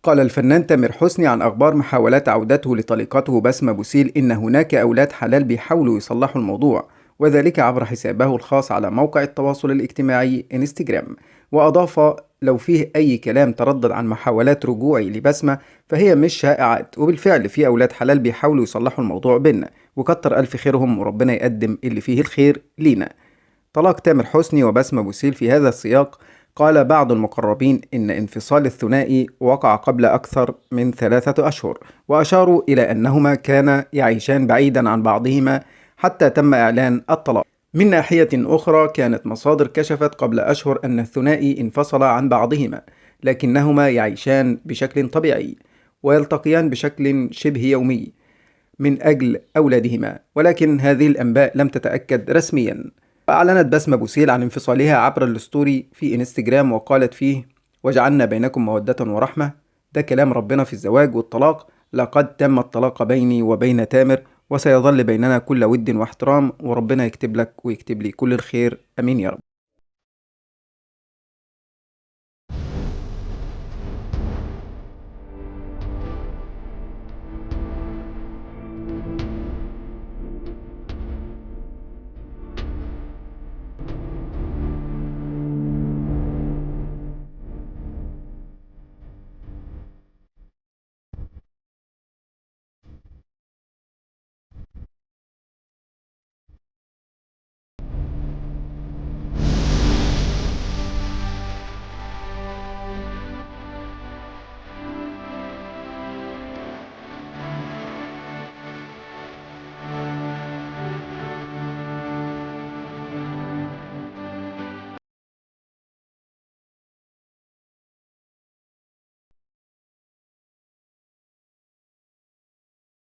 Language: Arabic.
قال الفنان تامر حسني عن أخبار محاولات عودته لطليقته بسمة بوسيل إن هناك أولاد حلال بيحاولوا يصلحوا الموضوع، وذلك عبر حسابه الخاص على موقع التواصل الاجتماعي انستجرام. وأضاف: لو فيه أي كلام تردد عن محاولات رجوعي لبسمة فهي مش شائعات، وبالفعل في أولاد حلال بيحاولوا يصلحوا الموضوع بينا، وكتر ألف خيرهم وربنا يقدم اللي فيه الخير لينا. طلاق تامر حسني وبسمة بوسيل في هذا السياق. قال بعض المقربين إن انفصال الثنائي وقع قبل أكثر من 3 أشهر، وأشاروا إلى أنهما كانا يعيشان بعيدا عن بعضهما حتى تم إعلان الطلاق. من ناحية أخرى، كانت مصادر كشفت قبل أشهر أن الثنائي انفصل عن بعضهما، لكنهما يعيشان بشكل طبيعي ويلتقيان بشكل شبه يومي من أجل أولادهما، ولكن هذه الأنباء لم تتأكد رسميا. أعلنت بسمة بوسيل عن انفصالها عبر الستوري في انستجرام، وقالت فيه: وجعلنا بينكم مودة ورحمة. ده كلام ربنا في الزواج والطلاق. لقد تم الطلاق بيني وبين تامر، وسيظل بيننا كل ود واحترام، وربنا يكتب لك ويكتب لي كل الخير، أمين يا رب.